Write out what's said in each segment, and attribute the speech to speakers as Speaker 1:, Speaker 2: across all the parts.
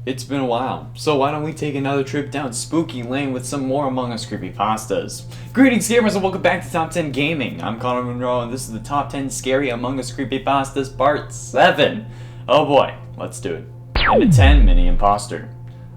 Speaker 1: It's been a while, so why don't we take another trip down Spooky Lane with some more Among Us Creepypastas. Greetings gamers and welcome back to Top 10 Gaming. I'm Connor Monroe and this is the Top 10 Scary Among Us Creepypastas Part 7. Oh boy, let's do it. And a 10 mini imposter.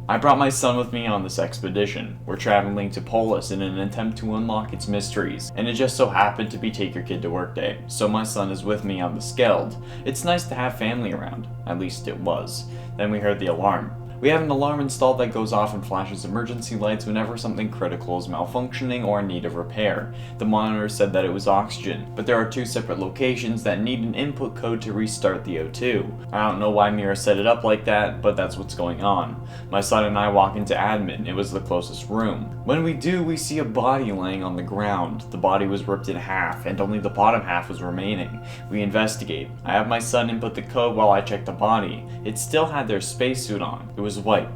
Speaker 1: I brought my son with me on this expedition. We're traveling to Polis in an attempt to unlock its mysteries, and it just so happened to be Take Your Kid to Work Day, so my son is with me on the Skeld. It's nice to have family around, at least it was. Then we heard the alarm. We have an alarm installed that goes off and flashes emergency lights whenever something critical is malfunctioning or in need of repair. The monitor said that it was oxygen, but there are two separate locations that need an input code to restart the O2. I don't know why Mira set it up like that, but that's what's going on. My son and I walk into admin. It was the closest room. When we do, we see a body laying on the ground. The body was ripped in half, and only the bottom half was remaining. We investigate. I have my son input the code while I check the body. It still had their spacesuit on. It was white.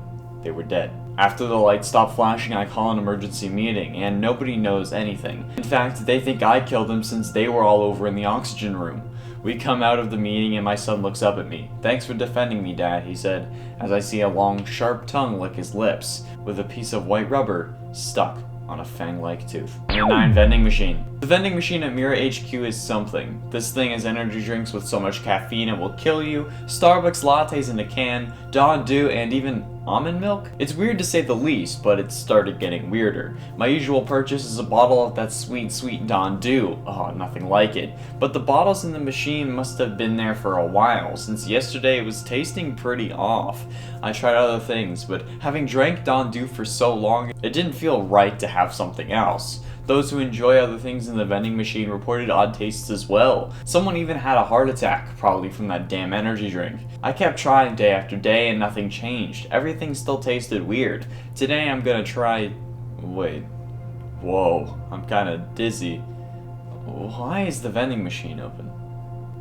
Speaker 1: They were dead. After the lights stop flashing, I call an emergency meeting, and nobody knows anything. In fact, they think I killed them since they were all over in the oxygen room. We come out of the meeting and my son looks up at me. "Thanks for defending me, Dad," he said, as I see a long, sharp tongue lick his lips, with a piece of white rubber stuck on a fang-like tooth. And a 9 vending machine. The vending machine at Mira HQ is something. This thing has energy drinks with so much caffeine it will kill you, Starbucks lattes in a can, Dawn Dew, and even almond milk? It's weird to say the least, but it started getting weirder. My usual purchase is a bottle of that sweet Dawn Dew. Oh, nothing like it. But the bottles in the machine must have been there for a while, since yesterday it was tasting pretty off. I tried other things, but having drank Dawn Dew for so long, it didn't feel right to have something else. Those who enjoy other things in the vending machine reported odd tastes as well. Someone even had a heart attack, probably from that damn energy drink. I kept trying day after day and nothing changed. Everything still tasted weird. Today I'm gonna try... Wait. Whoa. I'm kinda dizzy. Why is the vending machine open?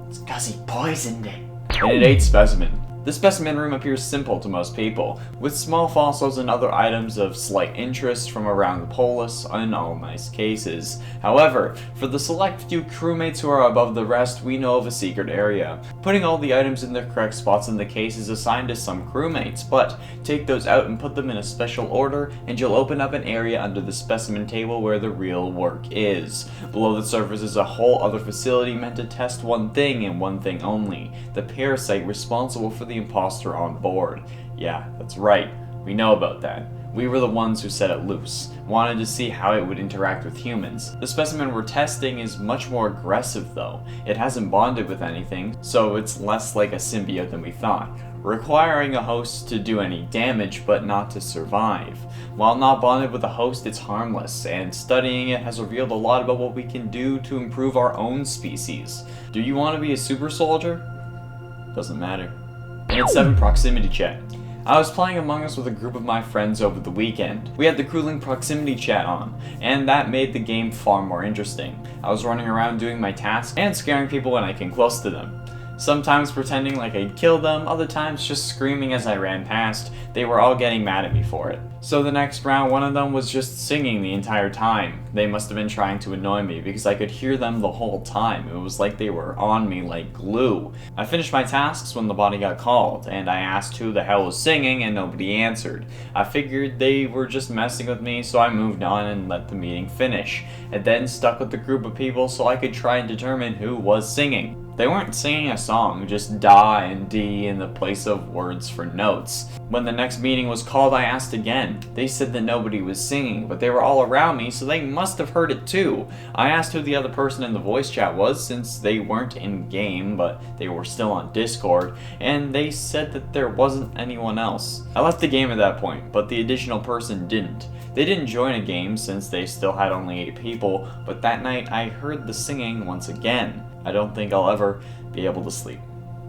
Speaker 2: It's 'cause he poisoned it.
Speaker 1: And it ate specimen. The specimen room appears simple to most people, with small fossils and other items of slight interest from around the polis in all nice cases. However, for the select few crewmates who are above the rest, we know of a secret area. Putting all the items in their correct spots in the case is assigned to some crewmates, but take those out and put them in a special order, and you'll open up an area under the specimen table where the real work is. Below the surface is a whole other facility meant to test one thing and one thing only: the parasite responsible for the imposter on board. Yeah, that's right. We know about that. We were the ones who set it loose. Wanted to see how it would interact with humans. The specimen we're testing is much more aggressive though. It hasn't bonded with anything, so it's less like a symbiote than we thought, requiring a host to do any damage but not to survive. While not bonded with a host, it's harmless, and studying it has revealed a lot about what we can do to improve our own species. Do you want to be a super soldier? Doesn't matter. And 7 proximity chat. I was playing Among Us with a group of my friends over the weekend. We had the cooling proximity chat on, and that made the game far more interesting. I was running around doing my tasks and scaring people when I came close to them. Sometimes pretending like I'd kill them, other times just screaming as I ran past. They were all getting mad at me for it. So the next round, one of them was just singing the entire time. They must have been trying to annoy me because I could hear them the whole time. It was like they were on me like glue. I finished my tasks when the body got called, and I asked who the hell was singing and nobody answered. I figured they were just messing with me, so I moved on and let the meeting finish. And then stuck with the group of people so I could try and determine who was singing. They weren't singing a song, just da and D in the place of words for notes. When the next meeting was called, I asked again. They said that nobody was singing, but they were all around me, so they must have heard it too. I asked who the other person in the voice chat was, since they weren't in game, but they were still on Discord, and they said that there wasn't anyone else. I left the game at that point, but the additional person didn't. They didn't join a game since they still had only 8 people, but that night I heard the singing once again. I don't think I'll ever be able to sleep.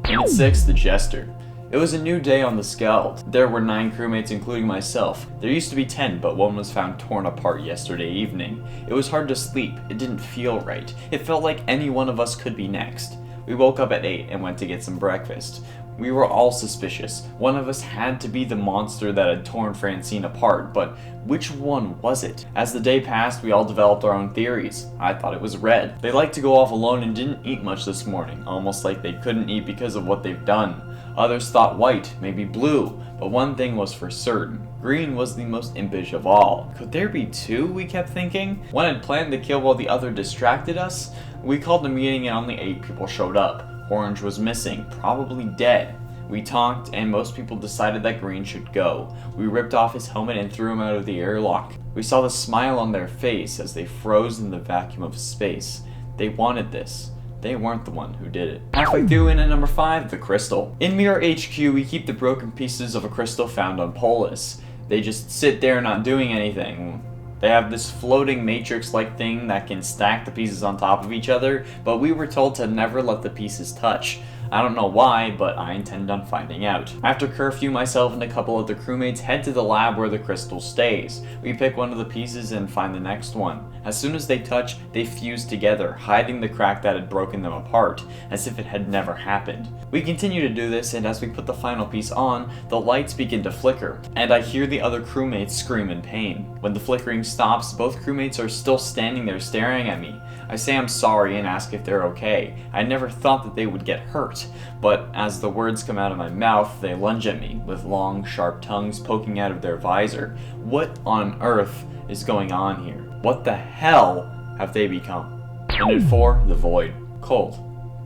Speaker 1: And at 6, the jester. It was a new day on the Skeld. There were 9 crewmates including myself. There used to be 10, but one was found torn apart yesterday evening. It was hard to sleep. It didn't feel right. It felt like any one of us could be next. We woke up at 8 and went to get some breakfast. We were all suspicious. One of us had to be the monster that had torn Francine apart, but which one was it? As the day passed, we all developed our own theories. I thought it was Red. They liked to go off alone and didn't eat much this morning, almost like they couldn't eat because of what they've done. Others thought white, maybe blue, but one thing was for certain. Green was the most impish of all. Could there be two, we kept thinking? One had planned to kill while the other distracted us. We called a meeting and only 8 people showed up. Orange was missing, probably dead. We talked, and most people decided that Green should go. We ripped off his helmet and threw him out of the airlock. We saw the smile on their face as they froze in the vacuum of space. They wanted this. They weren't the one who did it. Halfway through, in at number 5, the crystal. In Mirror HQ, we keep the broken pieces of a crystal found on Polis. They just sit there not doing anything. They have this floating matrix-like thing that can stack the pieces on top of each other, but we were told to never let the pieces touch. I don't know why, but I intend on finding out. After curfew, myself and a couple of the crewmates head to the lab where the crystal stays. We pick one of the pieces and find the next one. As soon as they touch, they fuse together, hiding the crack that had broken them apart, as if it had never happened. We continue to do this, and as we put the final piece on, the lights begin to flicker, and I hear the other crewmates scream in pain. When the flickering stops, both crewmates are still standing there staring at me. I say I'm sorry and ask if they're okay. I never thought that they would get hurt, but as the words come out of my mouth, they lunge at me, with long, sharp tongues poking out of their visor. What on earth is going on here? What the hell have they become? And at 4, the void. Cold.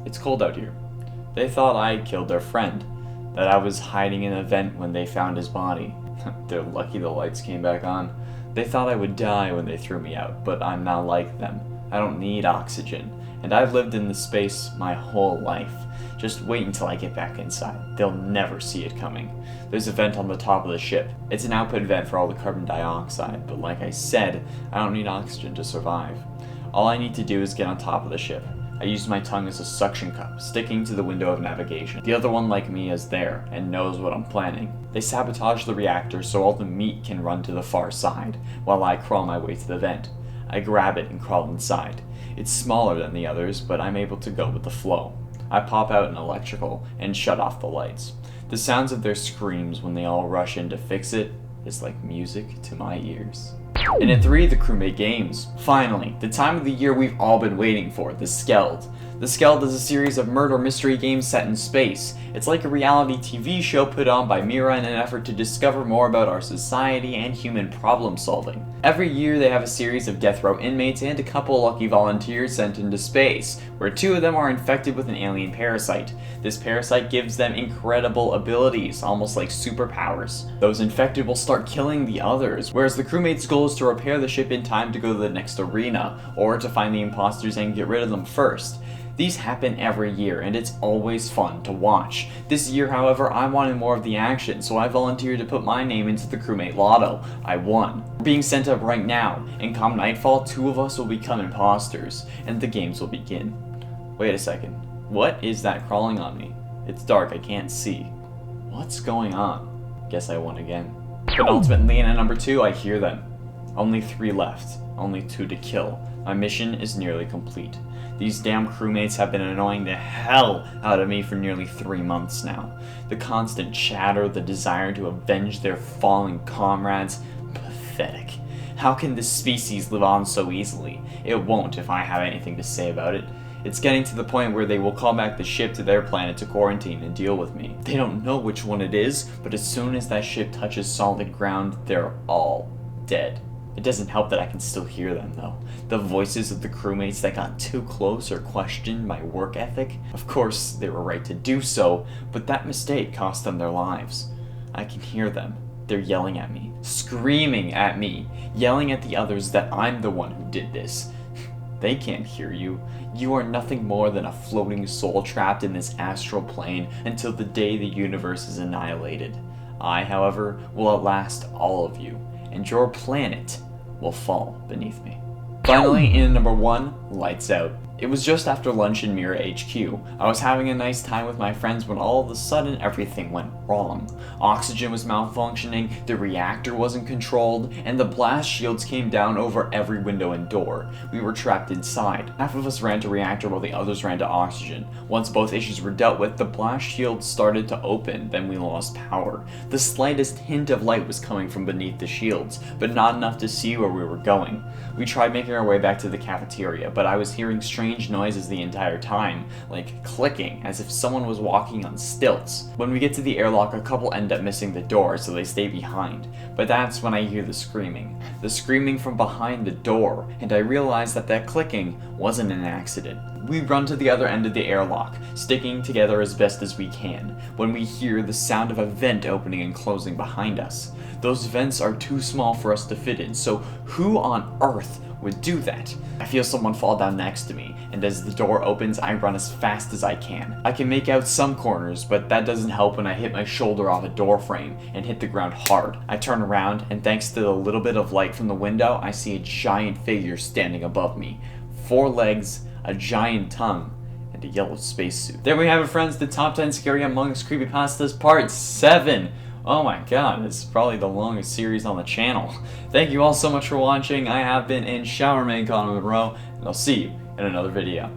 Speaker 1: It's cold out here. They thought I had killed their friend, that I was hiding in a vent when they found his body. They're lucky the lights came back on. They thought I would die when they threw me out, but I'm not like them. I don't need oxygen, and I've lived in this space my whole life. Just wait until I get back inside. They'll never see it coming. There's a vent on the top of the ship. It's an output vent for all the carbon dioxide, but like I said, I don't need oxygen to survive. All I need to do is get on top of the ship. I use my tongue as a suction cup, sticking to the window of navigation. The other one, like me, is there, and knows what I'm planning. They sabotage the reactor so all the meat can run to the far side, while I crawl my way to the vent. I grab it and crawl inside. It's smaller than the others, but I'm able to go with the flow. I pop out an electrical and shut off the lights. The sounds of their screams when they all rush in to fix it is like music to my ears. And at 3, the crewmate games. Finally, the time of the year we've all been waiting for, the Skeld. The Skeld is a series of murder mystery games set in space. It's like a reality TV show put on by Mira in an effort to discover more about our society and human problem solving. Every year they have a series of death row inmates and a couple lucky volunteers sent into space, where 2 of them are infected with an alien parasite. This parasite gives them incredible abilities, almost like superpowers. Those infected will start killing the others, whereas the crewmate's goal is to repair the ship in time to go to the next arena, or to find the imposters and get rid of them first. These happen every year, and it's always fun to watch. This year, however, I wanted more of the action, so I volunteered to put my name into the crewmate lotto. I won. We're being sent up right now, and come nightfall, 2 of us will become imposters, and the games will begin. Wait a second. What is that crawling on me? It's dark, I can't see. What's going on? Guess I won again. But ultimately, in at number 2, I hear them. Only 3 left. Only 2 to kill. My mission is nearly complete. These damn crewmates have been annoying the hell out of me for nearly 3 months now. The constant chatter, the desire to avenge their fallen comrades, pathetic. How can this species live on so easily? It won't if I have anything to say about it. It's getting to the point where they will call back the ship to their planet to quarantine and deal with me. They don't know which one it is, but as soon as that ship touches solid ground, they're all dead. It doesn't help that I can still hear them, though. The voices of the crewmates that got too close or questioned my work ethic. Of course, they were right to do so, but that mistake cost them their lives. I can hear them. They're yelling at me, screaming at me, yelling at the others that I'm the one who did this. They can't hear you. You are nothing more than a floating soul trapped in this astral plane until the day the universe is annihilated. I, however, will outlast all of you, and your planet will fall beneath me. Finally, in number 1, Lights Out. It was just after lunch in Mira HQ. I was having a nice time with my friends when all of a sudden everything went wrong. Oxygen was malfunctioning, the reactor wasn't controlled, and the blast shields came down over every window and door. We were trapped inside. Half of us ran to reactor while the others ran to oxygen. Once both issues were dealt with, the blast shields started to open, then we lost power. The slightest hint of light was coming from beneath the shields, but not enough to see where we were going. We tried making our way back to the cafeteria, but I was hearing strange noises the entire time, like clicking, as if someone was walking on stilts. When we get to the airlock, a couple end up missing the door, so they stay behind. But that's when I hear the screaming. The screaming from behind the door, and I realize that clicking wasn't an accident. We run to the other end of the airlock, sticking together as best as we can, when we hear the sound of a vent opening and closing behind us. Those vents are too small for us to fit in, so who on earth would do that? I feel someone fall down next to me, and as the door opens, I run as fast as I can. I can make out some corners, but that doesn't help when I hit my shoulder off a door frame and hit the ground hard. I turn around, and thanks to the little bit of light from the window, I see a giant figure standing above me. 4 legs, a giant tongue, and a yellow spacesuit. There we have it, friends, the top 10 Scary Among Us Creepypastas Part 7. Oh my god, this is probably the longest series on the channel. Thank you all so much for watching. I have been in Showerman Connor Monroe, and I'll see you in another video.